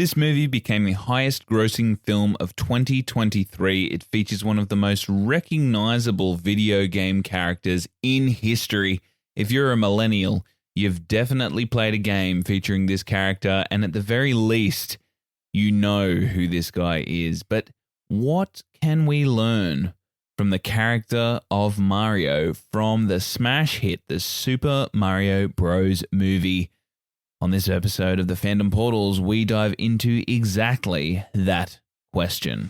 This movie became the highest grossing film of 2023. It features one of the most recognizable video game characters in history. If you're a millennial, you've definitely played a game featuring this character, and at the very least, you know who this guy is. But what can we learn from the character of Mario from the smash hit, the Super Mario Bros. Movie? On this episode of the Fandom Portals, we dive into exactly that question.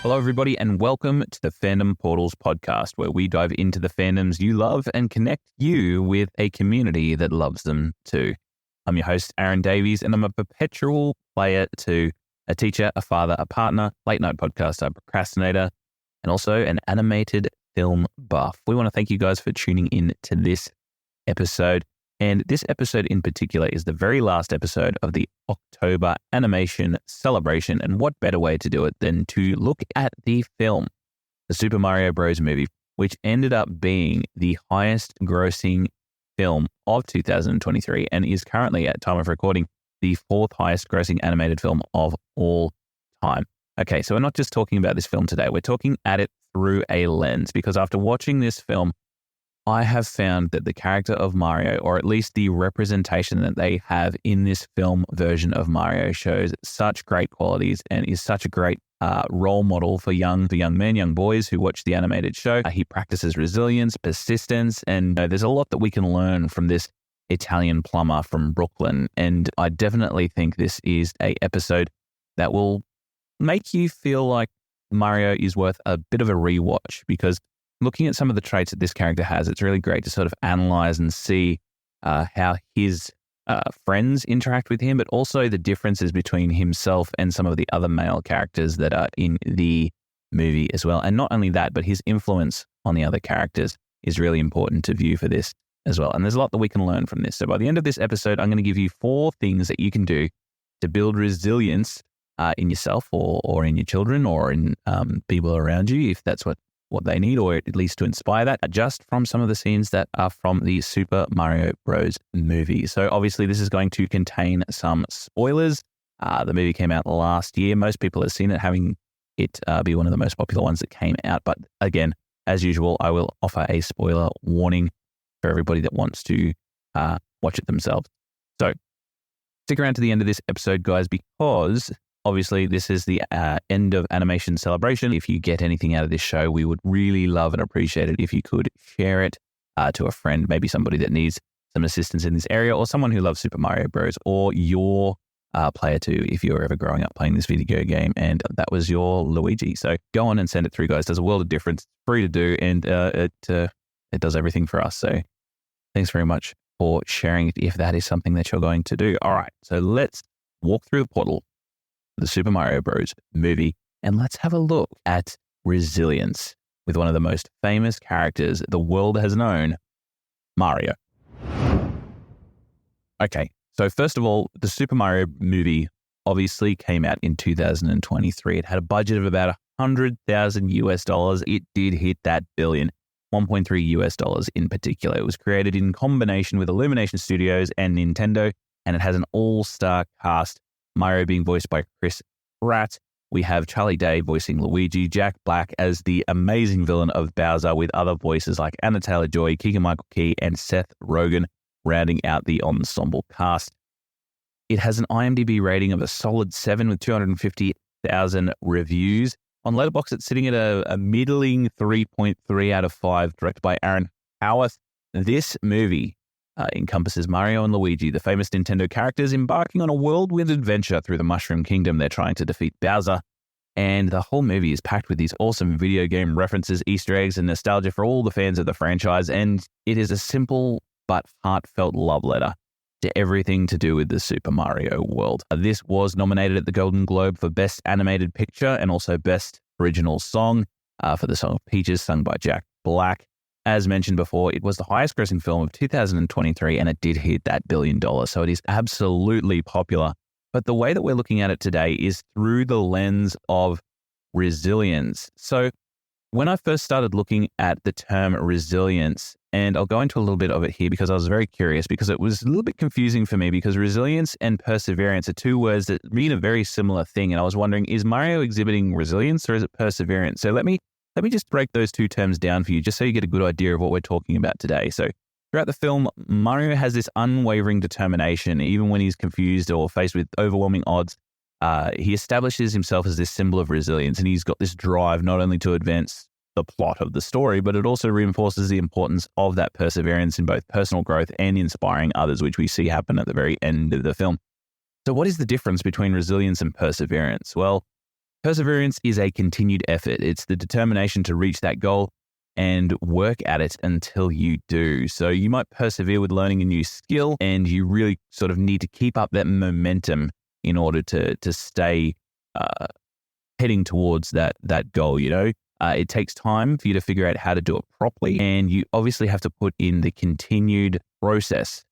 Hello, everybody, and welcome to the Fandom Portals podcast, where we dive into the fandoms you love and connect you with a community that loves them too. I'm your host, Aaron Davies, and I'm a perpetual player to a teacher, a father, a partner, late night podcaster, procrastinator, and also an animated film buff. We want to thank you guys for tuning in to this episode. And this episode in particular is the very last episode of the October animation celebration. And what better way to do it than to look at the film, the Super Mario Bros. Movie, which ended up being the highest grossing film of 2023 and is currently, at time of recording, the fourth highest grossing animated film of all time. Okay, so we're not just talking about this film today, we're talking at it through a lens, because after watching this film, I have found that the character of Mario, or at least the representation that they have in this film version of Mario, shows such great qualities and is such a great role model for young men, young boys who watch the animated show. He practices resilience, persistence, and there's a lot that we can learn from this Italian plumber from Brooklyn. And I definitely think this is an episode that will make you feel like Mario is worth a bit of a rewatch, because looking at some of the traits that this character has, it's really great to sort of analyze and see how his friends interact with him, but also the differences between himself and some of the other male characters that are in the movie as well. And not only that, but his influence on the other characters is really important to view for this as well. And there's a lot that we can learn from this. So by the end of this episode, I'm going to give you 4 things that you can do to build resilience in yourself or in your children or in people around you, if that's what they need, or at least to inspire that, just from some of the scenes that are from the Super Mario Bros. Movie. So obviously this is going to contain some spoilers. The movie came out last year. Most people have seen it, having it be one of the most popular ones that came out. But again, as usual, I will offer a spoiler warning for everybody that wants to watch it themselves. So stick around to the end of this episode, guys, because obviously, this is the end of animation celebration. If you get anything out of this show, we would really love and appreciate it if you could share it to a friend, maybe somebody that needs some assistance in this area, or someone who loves Super Mario Bros. Or your player too, if you're ever growing up playing this video game and that was your Luigi. So go on and send it through, guys. There's a world of difference. It's free to do, and it does everything for us. So thanks very much for sharing it if that is something that you're going to do. All right, so let's walk through the portal, the Super Mario Bros. Movie, and let's have a look at resilience with one of the most famous characters the world has known, Mario. Okay, so first of all, the Super Mario Movie obviously came out in 2023. It had a budget of about $100,000 US. It did hit that billion, 1.3 US in particular. It was created in combination with Illumination Studios and Nintendo, and it has an all-star cast. Mario being voiced by Chris Pratt. We have Charlie Day voicing Luigi, Jack Black as the amazing villain of Bowser, with other voices like Anna Taylor-Joy, Keegan-Michael Key, and Seth Rogen rounding out the ensemble cast. It has an IMDb rating of a solid 7 with 250,000 reviews. On Letterboxd, it's sitting at a middling 3.3 out of 5, directed by Aaron Howarth. This movie encompasses Mario and Luigi, the famous Nintendo characters, embarking on a whirlwind adventure through the Mushroom Kingdom. They're trying to defeat Bowser, and the whole movie is packed with these awesome video game references, Easter eggs, and nostalgia for all the fans of the franchise, and it is a simple but heartfelt love letter to everything to do with the Super Mario world. This was nominated at the Golden Globe for Best Animated Picture and also Best Original Song for the song Peaches, sung by Jack Black. As mentioned before, it was the highest grossing film of 2023, and it did hit that $1 billion. So it is absolutely popular But the way that we're looking at it today is through the lens of resilience. So when I first started looking at the term resilience, and I'll go into a little bit of it here because I was very curious, because it was a little bit confusing for me, because resilience and perseverance are two words that mean a very similar thing. And I was wondering, is Mario exhibiting resilience or is it perseverance? So let me just break those two terms down for you, just so you get a good idea of what we're talking about today. So throughout the film, Mario has this unwavering determination, even when he's confused or faced with overwhelming odds. He establishes himself as this symbol of resilience, and he's got this drive not only to advance the plot of the story, but it also reinforces the importance of that perseverance in both personal growth and inspiring others, which we see happen at the very end of the film. So what is the difference between resilience and perseverance? Well, perseverance is a continued effort. It's the determination to reach that goal and work at it until you do. So you might persevere with learning a new skill, and you really sort of need to keep up that momentum in order to stay heading towards that goal, you know? It takes time for you to figure out how to do it properly, and you obviously have to put in the continued process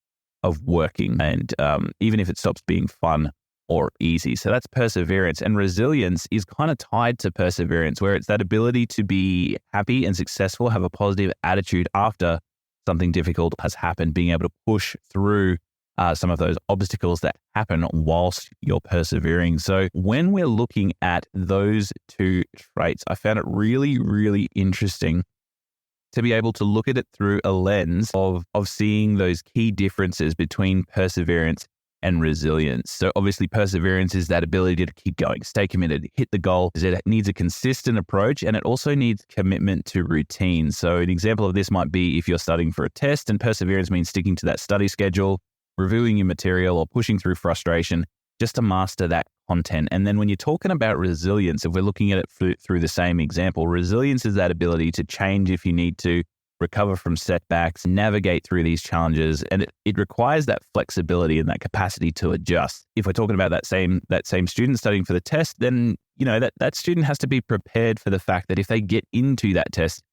of working, and even if it stops being fun or easy. So that's perseverance. And resilience is kind of tied to perseverance, where it's that ability to be happy and successful, have a positive attitude after something difficult has happened, being able to push through some of those obstacles that happen whilst you're persevering. So when we're looking at those two traits, I found it really, really interesting to be able to look at it through a lens of seeing those key differences between perseverance and resilience. So obviously perseverance is that ability to keep going, stay committed, hit the goal. It needs a consistent approach, and it also needs commitment to routine. So an example of this might be if you're studying for a test, and perseverance means sticking to that study schedule, reviewing your material, or pushing through frustration just to master that content. And then when you're talking about resilience, if we're looking at it through the same example, resilience is that ability to change if you need to, recover from setbacks, navigate through these challenges, and it requires that flexibility and that capacity to adjust. If we're talking about that same student studying for the test, then you know that student has to be prepared for the fact that if they get into that test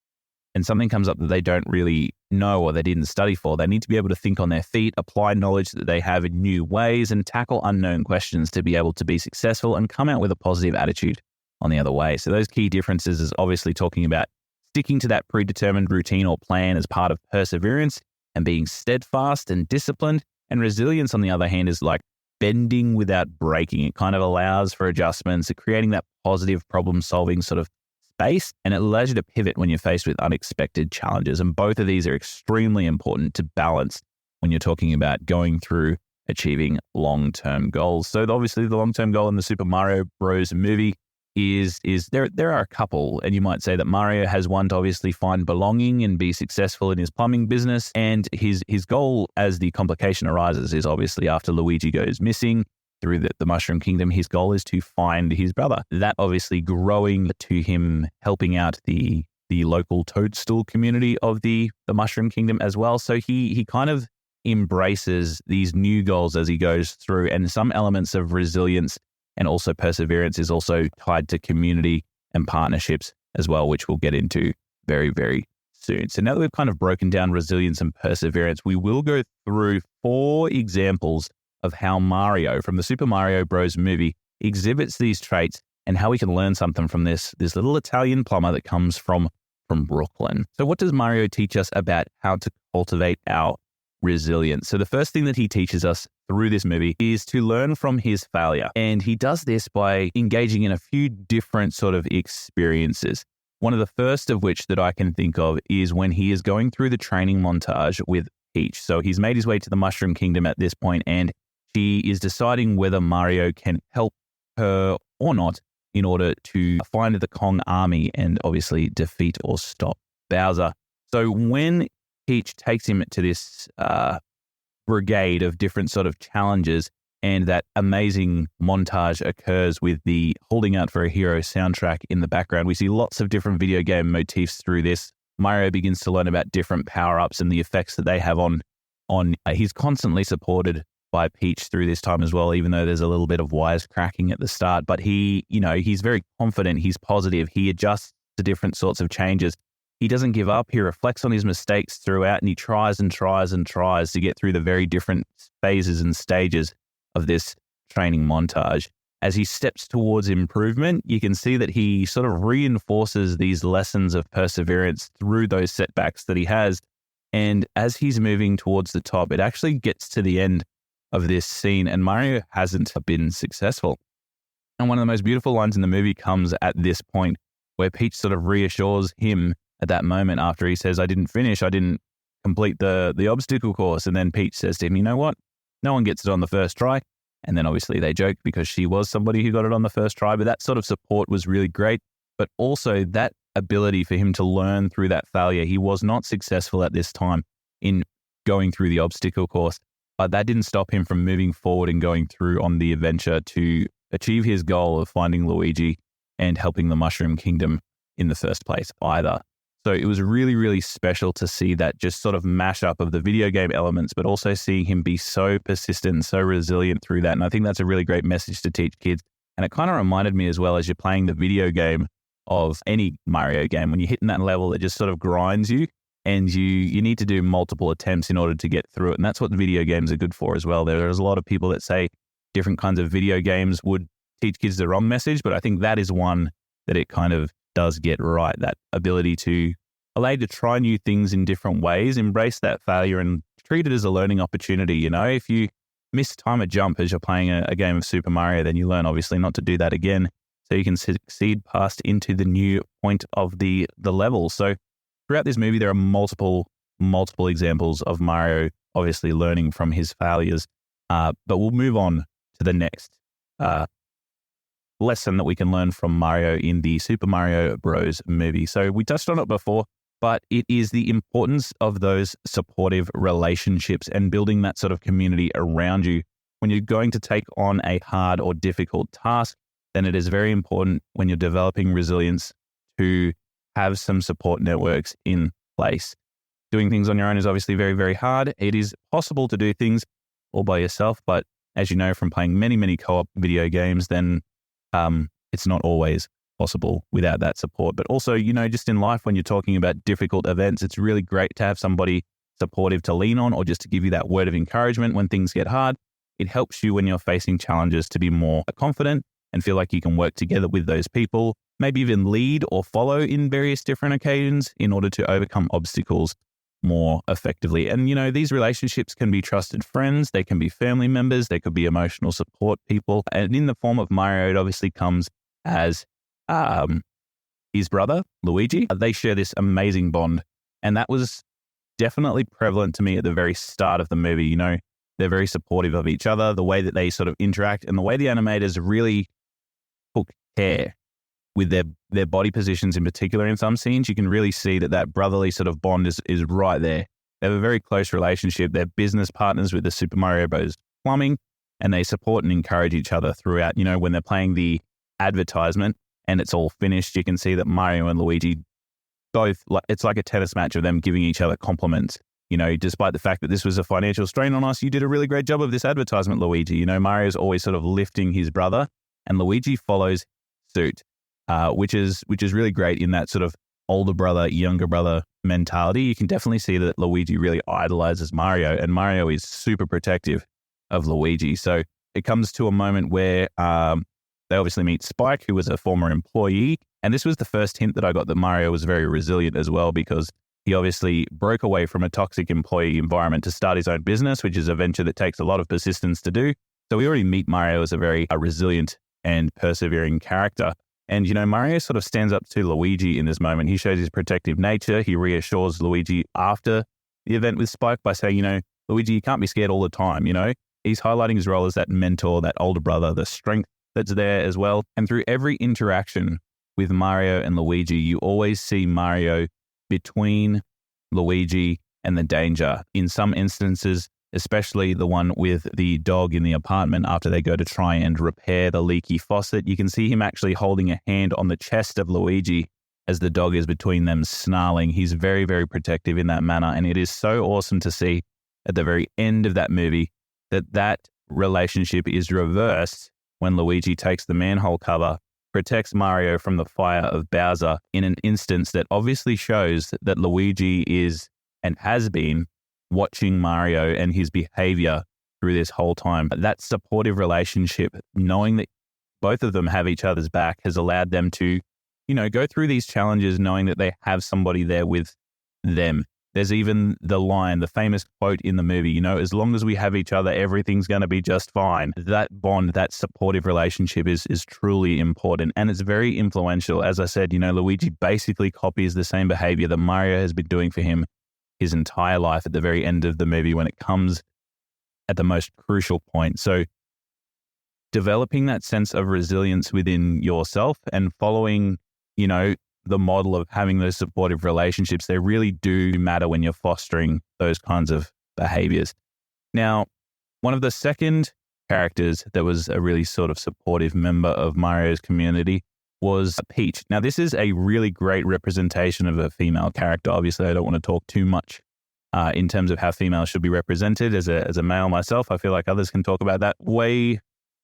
and something comes up that they don't really know or they didn't study for, they need to be able to think on their feet, apply knowledge that they have in new ways, and tackle unknown questions to be able to be successful and come out with a positive attitude on the other way. So those key differences is obviously talking about sticking to that predetermined routine or plan as part of perseverance and being steadfast and disciplined. And resilience, on the other hand, is like bending without breaking. It kind of allows for adjustments, creating that positive problem-solving sort of space, and it allows you to pivot when you're faced with unexpected challenges. And both of these are extremely important to balance when you're talking about going through achieving long-term goals. So obviously the long-term goal in the Super Mario Bros. Movie is there are a couple, and you might say that Mario has one to obviously find belonging and be successful in his plumbing business, and his goal as the complication arises is obviously after Luigi goes missing through the Mushroom Kingdom, his goal is to find his brother. That obviously growing to him helping out the local toadstool community of the Mushroom Kingdom as well. So he kind of embraces these new goals as he goes through, and some elements of resilience and also perseverance is also tied to community and partnerships as well, which we'll get into very, very soon. So now that we've kind of broken down resilience and perseverance, we will go through 4 examples of how Mario from the Super Mario Bros. Movie exhibits these traits and how we can learn something from this little Italian plumber that comes from Brooklyn. So what does Mario teach us about how to cultivate our resilience? So the first thing that he teaches us through this movie is to learn from his failure. And he does this by engaging in a few different sort of experiences. One of the first of which that I can think of is when he is going through the training montage with Peach. So he's made his way to the Mushroom Kingdom at this point, and she is deciding whether Mario can help her or not in order to find the Kong army and obviously defeat or stop Bowser. So when Peach takes him to this brigade of different sort of challenges, and that amazing montage occurs with the Holding Out for a Hero soundtrack in the background. We see lots of different video game motifs through this. Mario begins to learn about different power-ups and the effects that they have on he's constantly supported by Peach through this time as well, even though there's a little bit of wisecracking at the start. But he's very confident, he's positive, he adjusts to different sorts of changes. He doesn't give up. He reflects on his mistakes throughout, and he tries and tries and tries to get through the very different phases and stages of this training montage. As he steps towards improvement, you can see that he sort of reinforces these lessons of perseverance through those setbacks that he has. And as he's moving towards the top, it actually gets to the end of this scene and Mario hasn't been successful. And one of the most beautiful lines in the movie comes at this point where Peach sort of reassures him at that moment after he says, I didn't complete the obstacle course. And then Peach says to him, you know what? No one gets it on the first try. And then obviously they joke because she was somebody who got it on the first try, but that sort of support was really great. But also that ability for him to learn through that failure. He was not successful at this time in going through the obstacle course, but that didn't stop him from moving forward and going through on the adventure to achieve his goal of finding Luigi and helping the Mushroom Kingdom in the first place either. So it was really, really special to see that just sort of mashup of the video game elements, but also seeing him be so persistent, so resilient through that. And I think that's a really great message to teach kids. And it kind of reminded me as well, as you're playing the video game of any Mario game, when you're hitting that level, it just sort of grinds you and you need to do multiple attempts in order to get through it. And that's what the video games are good for as well. There's a lot of people that say different kinds of video games would teach kids the wrong message, but I think that is one that it kind of does get right, that ability to allow you to try new things in different ways, embrace that failure and treat it as a learning opportunity. You know, if you miss time a jump as you're playing a game of Super Mario, then you learn obviously not to do that again, so you can succeed past into the new point of the level. So throughout this movie, there are multiple examples of Mario obviously learning from his failures, but we'll move on to the next lesson that we can learn from Mario in the Super Mario Bros. Movie. So we touched on it before, but it is the importance of those supportive relationships and building that sort of community around you. When you're going to take on a hard or difficult task, then it is very important when you're developing resilience to have some support networks in place. Doing things on your own is obviously very, very hard. It is possible to do things all by yourself, but as you know from playing many, many co-op video games, then it's not always possible without that support. But also, you know, just in life, when you're talking about difficult events, it's really great to have somebody supportive to lean on or just to give you that word of encouragement when things get hard. It helps you when you're facing challenges to be more confident and feel like you can work together with those people, maybe even lead or follow in various different occasions in order to overcome obstacles more effectively. And, you know, these relationships can be trusted friends, they can be family members, they could be emotional support people. And in the form of Mario, it obviously comes as his brother, Luigi. They share this amazing bond. And that was definitely prevalent to me at the very start of the movie. You know, they're very supportive of each other, the way that they sort of interact and the way the animators really took care with their body positions in particular in some scenes. You can really see that brotherly sort of bond is right there. They have a very close relationship. They're business partners with the Super Mario Bros. Plumbing, and they support and encourage each other throughout. You know, when they're playing the advertisement and it's all finished, you can see that Mario and Luigi both, it's like a tennis match of them giving each other compliments. You know, despite the fact that this was a financial strain on us, you did a really great job of this advertisement, Luigi. You know, Mario's always sort of lifting his brother and Luigi follows suit. Which is really great in that sort of older brother, younger brother mentality. You can definitely see that Luigi really idolizes Mario, and Mario is super protective of Luigi. So it comes to a moment where they obviously meet Spike, who was a former employee. And this was the first hint that I got that Mario was very resilient as well, because he obviously broke away from a toxic employee environment to start his own business, which is a venture that takes a lot of persistence to do. So we already meet Mario as a very resilient and persevering character. And, you know, Mario sort of stands up to Luigi in this moment. He shows his protective nature. He reassures Luigi after the event with Spike by saying, you know, Luigi, you can't be scared all the time, you know. He's highlighting his role as that mentor, that older brother, the strength that's there as well. And through every interaction with Mario and Luigi, you always see Mario between Luigi and the danger. In some instances, especially the one with the dog in the apartment after they go to try and repair the leaky faucet. You can see him actually holding a hand on the chest of Luigi as the dog is between them snarling. He's very, very protective in that manner. And it is so awesome to see at the very end of that movie that relationship is reversed when Luigi takes the manhole cover, protects Mario from the fire of Bowser in an instance that obviously shows that Luigi is and has been watching Mario and his behavior through this whole time. That supportive relationship, knowing that both of them have each other's back, has allowed them to, go through these challenges knowing that they have somebody there with them. There's even the famous quote in the movie, as long as we have each other, everything's going to be just fine. That bond, that supportive relationship is truly important, and it's very influential. As I said, Luigi basically copies the same behavior that Mario has been doing for him his entire life at the very end of the movie when it comes at the most crucial point. So developing that sense of resilience within yourself and following, the model of having those supportive relationships, they really do matter when you're fostering those kinds of behaviors. Now, one of the second characters that was a really sort of supportive member of Mario's community was Peach. Now, this is a really great representation of a female character. Obviously, I don't want to talk too much in terms of how females should be represented. As a male myself, I feel like others can talk about that way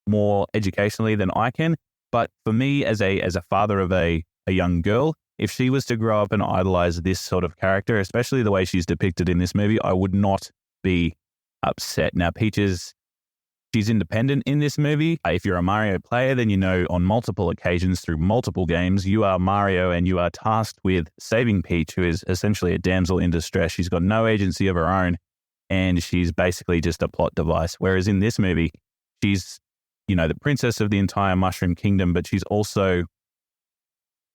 more educationally than I can. But for me, as a father of a young girl, if she was to grow up and idolize this sort of character, especially the way she's depicted in this movie, I would not be upset. Now, Peach she's independent in this movie. If you're a Mario player, then on multiple occasions through multiple games, you are Mario and you are tasked with saving Peach, who is essentially a damsel in distress. She's got no agency of her own, and she's basically just a plot device. Whereas in this movie, she's, the princess of the entire Mushroom Kingdom, but she's also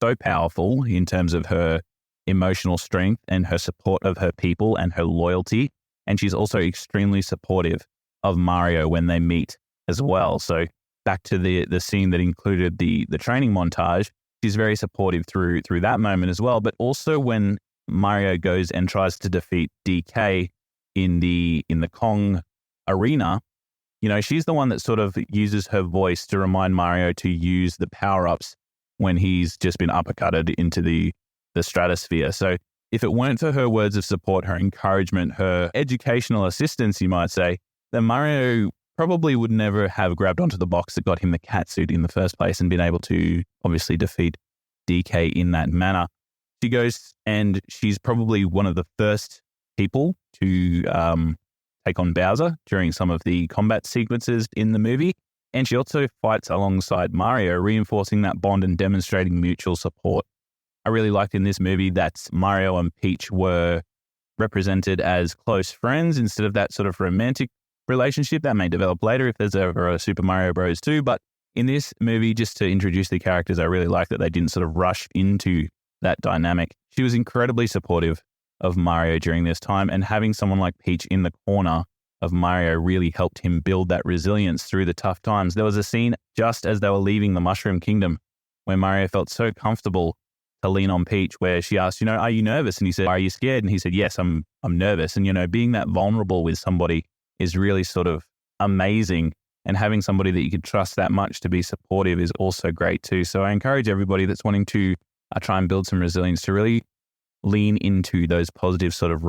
so powerful in terms of her emotional strength and her support of her people and her loyalty. And she's also extremely supportive of Mario when they meet as well. So back to the scene that included the training montage, she's very supportive through that moment as well. But also when Mario goes and tries to defeat DK in the Kong arena, she's the one that sort of uses her voice to remind Mario to use the power-ups when he's just been uppercutted into the stratosphere. So if it weren't for her words of support, her encouragement, her educational assistance, you might say, then Mario probably would never have grabbed onto the box that got him the catsuit in the first place and been able to obviously defeat DK in that manner. She goes and she's probably one of the first people to take on Bowser during some of the combat sequences in the movie. And she also fights alongside Mario, reinforcing that bond and demonstrating mutual support. I really liked in this movie that Mario and Peach were represented as close friends instead of that sort of romantic relationship that may develop later if there's ever a Super Mario Bros. 2. But in this movie, just to introduce the characters, I really like that they didn't sort of rush into that dynamic. She was incredibly supportive of Mario during this time, and having someone like Peach in the corner of Mario really helped him build that resilience through the tough times. There was a scene just as they were leaving the Mushroom Kingdom where Mario felt so comfortable to lean on Peach, where she asked, are you nervous? And he said, are you scared? And he said, yes, I'm nervous. And, being that vulnerable with somebody is really sort of amazing. And having somebody that you could trust that much to be supportive is also great too. So I encourage everybody that's wanting to try and build some resilience to really lean into those positive sort of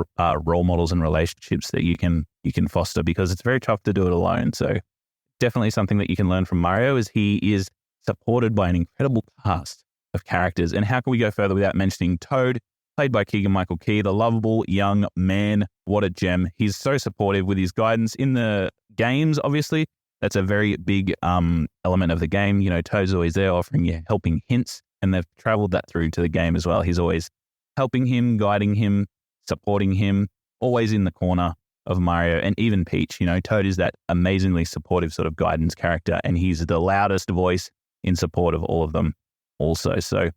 role models and relationships that you can foster, because it's very tough to do it alone. So definitely something that you can learn from Mario is he is supported by an incredible cast of characters. And how can we go further without mentioning Toad, played by Keegan-Michael Key, the lovable young man. What a gem. He's so supportive with his guidance in the games, obviously. That's a very big element of the game. Toad's always there offering you helping hints, and they've traveled that through to the game as well. He's always helping him, guiding him, supporting him, always in the corner of Mario, and even Peach. Toad is that amazingly supportive sort of guidance character, and he's the loudest voice in support of all of them also. So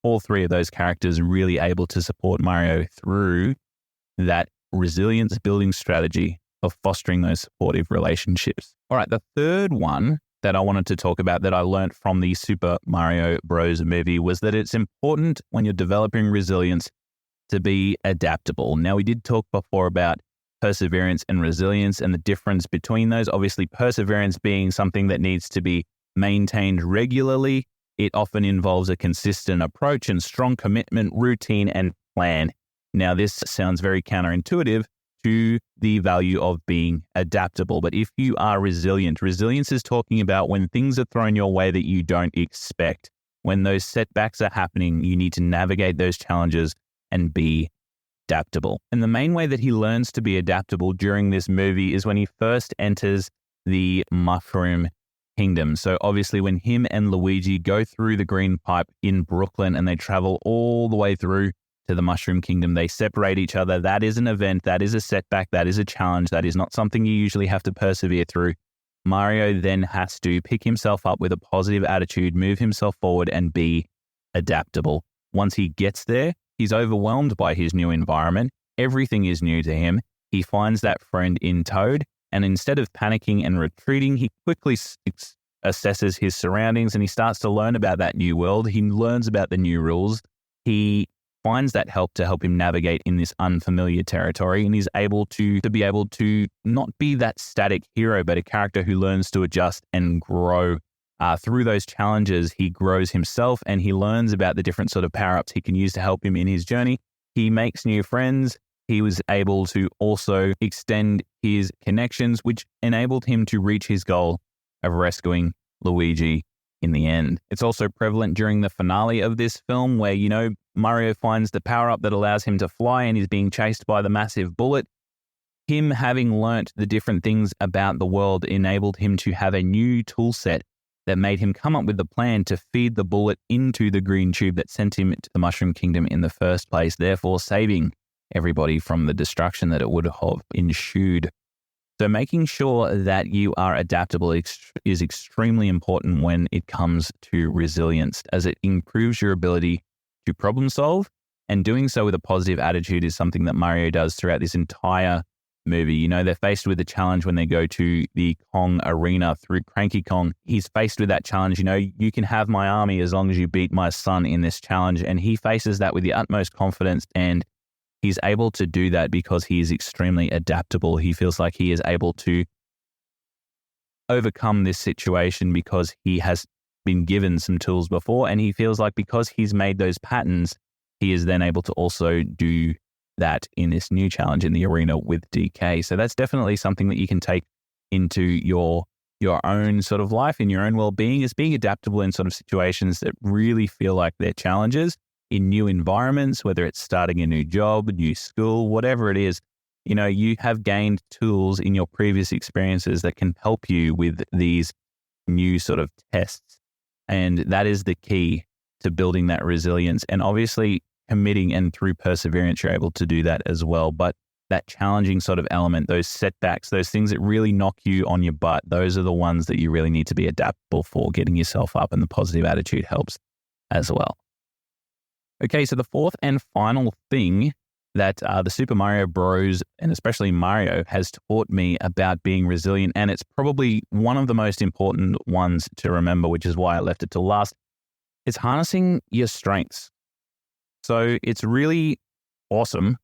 all three of those characters really able to support Mario through that resilience building strategy of fostering those supportive relationships. All right, the third one that I wanted to talk about that I learned from the Super Mario Bros. Movie was that it's important when you're developing resilience to be adaptable. Now, we did talk before about perseverance and resilience and the difference between those. Obviously, perseverance being something that needs to be maintained regularly. It often involves a consistent approach and strong commitment, routine, and plan. Now, this sounds very counterintuitive to the value of being adaptable. But if you are resilient, resilience is talking about when things are thrown your way that you don't expect. When those setbacks are happening, you need to navigate those challenges and be adaptable. And the main way that he learns to be adaptable during this movie is when he first enters the Mushroom Kingdom. So obviously when him and Luigi go through the green pipe in Brooklyn and they travel all the way through to the Mushroom Kingdom, they separate each other. That is an event. That is a setback. That is a challenge. That is not something you usually have to persevere through. Mario then has to pick himself up with a positive attitude, move himself forward, and be adaptable. Once he gets there, he's overwhelmed by his new environment. Everything is new to him. He finds that friend in Toad, and instead of panicking and retreating, he quickly assesses his surroundings and he starts to learn about that new world. He learns about the new rules. He finds that help to help him navigate in this unfamiliar territory, and he's able to be able to not be that static hero, but a character who learns to adjust and grow. Through those challenges, he grows himself and he learns about the different sort of power-ups he can use to help him in his journey. He makes new friends. He was able to also extend his connections, which enabled him to reach his goal of rescuing Luigi in the end. It's also prevalent during the finale of this film where, Mario finds the power-up that allows him to fly and is being chased by the massive bullet. Him having learnt the different things about the world enabled him to have a new tool set that made him come up with the plan to feed the bullet into the green tube that sent him to the Mushroom Kingdom in the first place, therefore saving everybody from the destruction that it would have ensued. So making sure that you are adaptable is extremely important when it comes to resilience, as it improves your ability to problem solve, and doing so with a positive attitude is something that Mario does throughout this entire movie. They're faced with a challenge when they go to the Kong arena through Cranky Kong. He's faced with that challenge. You can have my army as long as you beat my son in this challenge. And he faces that with the utmost confidence, and he's able to do that because he is extremely adaptable. He feels like he is able to overcome this situation because he has been given some tools before, and he feels like because he's made those patterns, he is then able to also do that in this new challenge in the arena with DK. So that's definitely something that you can take into your own sort of life, in your own well-being, is being adaptable in sort of situations that really feel like they're challenges in new environments, whether it's starting a new job, a new school, whatever it is. You have gained tools in your previous experiences that can help you with these new sort of tests. And that is the key to building that resilience. And obviously committing, and through perseverance, you're able to do that as well. But that challenging sort of element, those setbacks, those things that really knock you on your butt, those are the ones that you really need to be adaptable for. Getting yourself up, and the positive attitude helps as well. Okay, so the fourth and final thing that the Super Mario Bros. And especially Mario has taught me about being resilient, and it's probably one of the most important ones to remember, which is why I left it till last. It's harnessing your strengths. So it's really awesome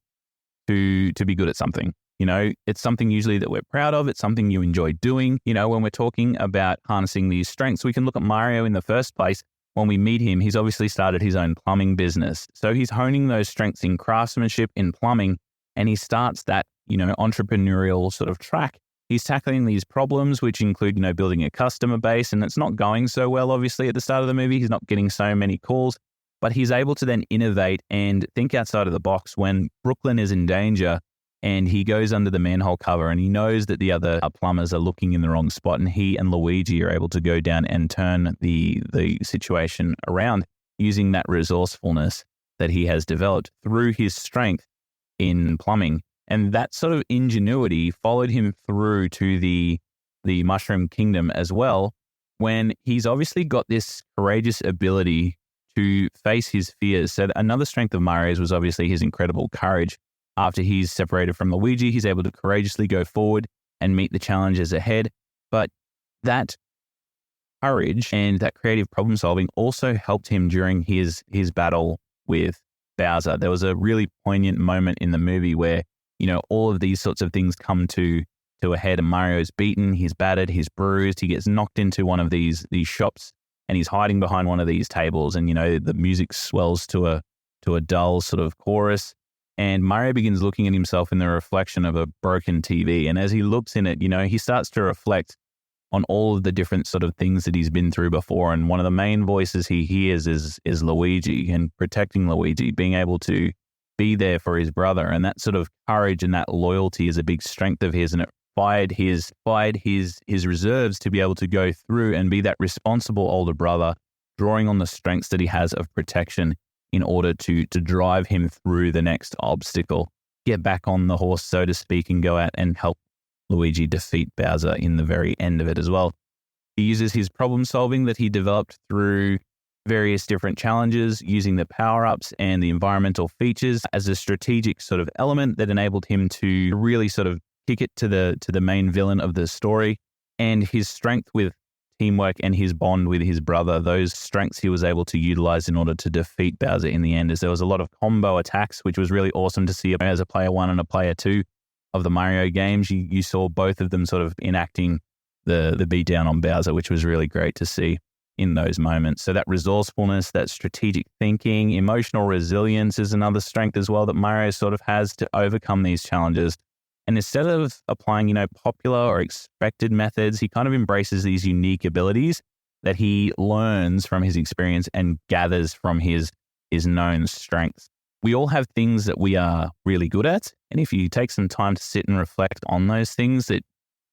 to be good at something. It's something usually that we're proud of. It's something you enjoy doing. When we're talking about harnessing these strengths, we can look at Mario in the first place. When we meet him, he's obviously started his own plumbing business. So he's honing those strengths in craftsmanship, in plumbing, and he starts that, entrepreneurial sort of track. He's tackling these problems, which include, building a customer base, and it's not going so well, obviously, at the start of the movie. He's not getting so many calls, but he's able to then innovate and think outside of the box when Brooklyn is in danger. And he goes under the manhole cover, and he knows that the other plumbers are looking in the wrong spot, and he and Luigi are able to go down and turn the situation around using that resourcefulness that he has developed through his strength in plumbing. And that sort of ingenuity followed him through to the Mushroom Kingdom as well, when he's obviously got this courageous ability to face his fears. So another strength of Mario's was obviously his incredible courage. After he's separated from Luigi, he's able to courageously go forward and meet the challenges ahead. But that courage and that creative problem solving also helped him during his battle with Bowser. There was a really poignant moment in the movie where, all of these sorts of things come to a head, and Mario's beaten, he's battered, he's bruised, he gets knocked into one of these shops, and he's hiding behind one of these tables, and the music swells to a dull sort of chorus. And Mario begins looking at himself in the reflection of a broken TV. And as he looks in it, he starts to reflect on all of the different sort of things that he's been through before. And one of the main voices he hears is Luigi, and protecting Luigi, being able to be there for his brother. And that sort of courage and that loyalty is a big strength of his. And it fired his reserves to be able to go through and be that responsible older brother, drawing on the strengths that he has of protection in order to drive him through the next obstacle, get back on the horse, so to speak, and go out and help Luigi defeat Bowser in the very end of it as well. He uses his problem solving that he developed through various different challenges, using the power-ups and the environmental features as a strategic sort of element that enabled him to really sort of kick it to the main villain of the story. And his strength with teamwork and his bond with his brother, those strengths he was able to utilize in order to defeat Bowser in the end, as there was a lot of combo attacks, which was really awesome to see as a player 1 and a player 2 of the Mario games. You saw both of them sort of enacting the beatdown on Bowser, which was really great to see in those moments. So that resourcefulness, that strategic thinking, emotional resilience is another strength as well that Mario sort of has to overcome these challenges. And instead of applying, popular or expected methods, he kind of embraces these unique abilities that he learns from his experience and gathers from his known strengths. We all have things that we are really good at. And if you take some time to sit and reflect on those things that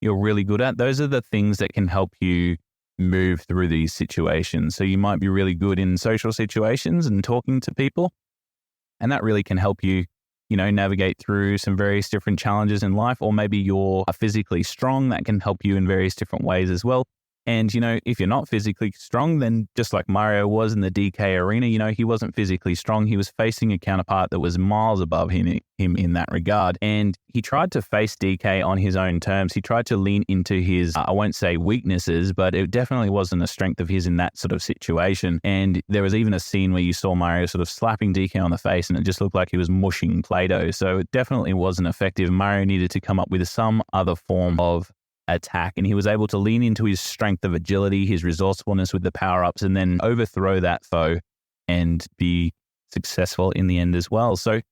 you're really good at, those are the things that can help you move through these situations. So you might be really good in social situations and talking to people, and that really can help you navigate through some various different challenges in life. Or maybe you're physically strong, that can help you in various different ways as well. And, if you're not physically strong, then just like Mario was in the DK arena, he wasn't physically strong. He was facing a counterpart that was miles above him in that regard. And he tried to face DK on his own terms. He tried to lean into his, I won't say weaknesses, but it definitely wasn't a strength of his in that sort of situation. And there was even a scene where you saw Mario sort of slapping DK on the face and it just looked like he was mushing Play-Doh. So it definitely wasn't effective. Mario needed to come up with some other form of attack, and he was able to lean into his strength of agility, his resourcefulness with the power-ups, and then overthrow that foe and be successful in the end as well. So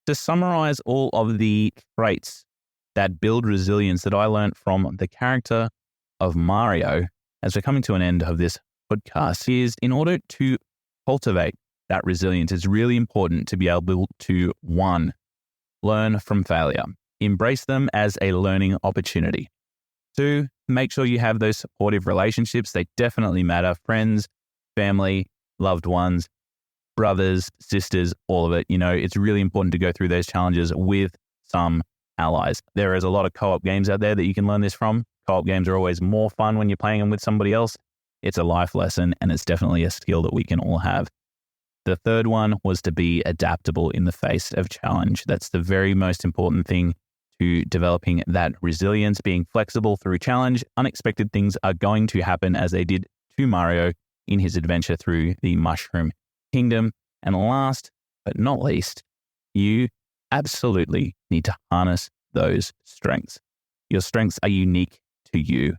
to summarize all of the traits that build resilience that I learned from the character of Mario as we're coming to an end of this podcast is, in order to cultivate that resilience, it's really important to be able to, 1, learn from failure, embrace them as a learning opportunity. 2, make sure you have those supportive relationships. They definitely matter. Friends, family, loved ones, brothers, sisters, all of it. It's really important to go through those challenges with some allies. There is a lot of co-op games out there that you can learn this from. Co-op games are always more fun when you're playing them with somebody else. It's a life lesson, and it's definitely a skill that we can all have. The third one was to be adaptable in the face of challenge. That's the very most important thing to developing that resilience, being flexible through challenge. Unexpected things are going to happen, as they did to Mario in his adventure through the Mushroom Kingdom. And last but not least, you absolutely need to harness those strengths. Your strengths are unique to you.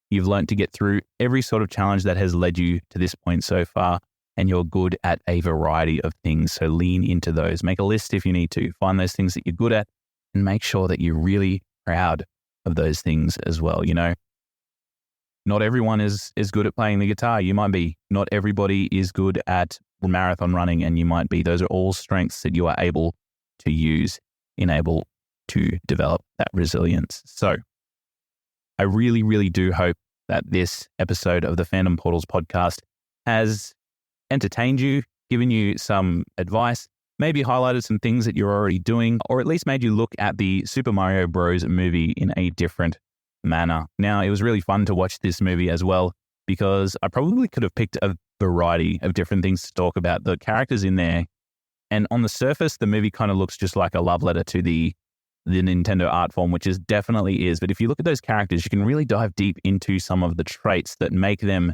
You've learned to get through every sort of challenge that has led you to this point so far, and you're good at a variety of things. So lean into those. Make a list if you need to. Find those things that you're good at, and make sure that you're really proud of those things as well. Not everyone is good at playing the guitar. You might be. Not everybody is good at marathon running, and you might be. Those are all strengths that you are able to use, able to develop that resilience. So I really, really do hope that this episode of the Fandom Portals podcast has entertained you, given you some advice, maybe highlighted some things that you're already doing, or at least made you look at the Super Mario Bros. Movie in a different manner. Now, it was really fun to watch this movie as well, because I probably could have picked a variety of different things to talk about. The characters in there, and on the surface, the movie kind of looks just like a love letter to the Nintendo art form, which is definitely is. But if you look at those characters, you can really dive deep into some of the traits that make them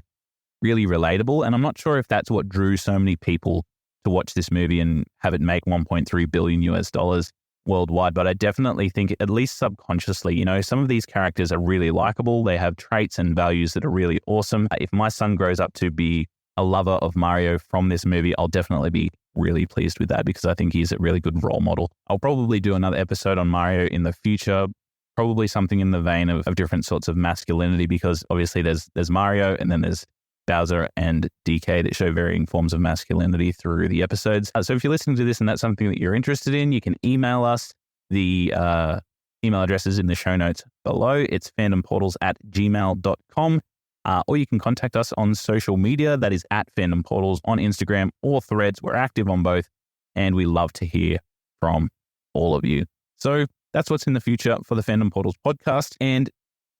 really relatable. And I'm not sure if that's what drew so many people to watch this movie and have it make $1.3 billion worldwide. But I definitely think, at least subconsciously, some of these characters are really likable. They have traits and values that are really awesome. If my son grows up to be a lover of Mario from this movie, I'll definitely be really pleased with that, because I think he's a really good role model. I'll probably do another episode on Mario in the future, probably something in the vein of different sorts of masculinity, because obviously there's Mario, and then there's Bowser and DK that show varying forms of masculinity through the episodes. So if you're listening to this and that's something that you're interested in, you can email us. The email address is in the show notes below. It's fandomportals@gmail.com. Or you can contact us on social media. That is at Fandom Portals on Instagram or Threads. We're active on both, and we love to hear from all of you. So that's what's in the future for the Fandom Portals podcast. And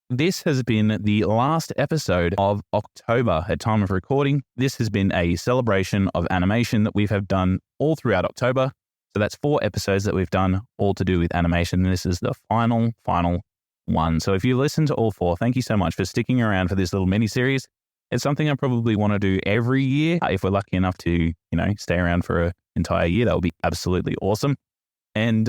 this has been the last episode of October at time of recording. This has been a celebration of animation that we have done all throughout October. So that's 4 episodes that we've done all to do with animation. This is the final one. So if you listen to all 4, thank you so much for sticking around for this little mini series. It's something I probably want to do every year. If we're lucky enough to, stay around for an entire year, that would be absolutely awesome. And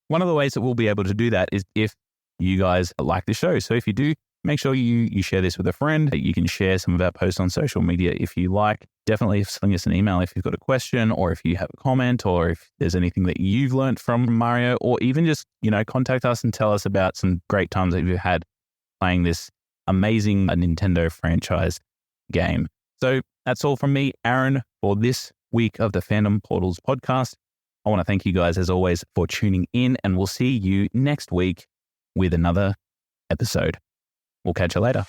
one of the ways that we'll be able to do that is if you guys like the show. So if you do, make sure you share this with a friend. You can share some of our posts on social media if you like. Definitely sling us an email if you've got a question or if you have a comment or if there's anything that you've learned from Mario, or even just, contact us and tell us about some great times that you've had playing this amazing Nintendo franchise game. So that's all from me, Aaron, for this week of the Fandom Portals podcast. I want to thank you guys as always for tuning in, and we'll see you next week with another episode. We'll catch you later.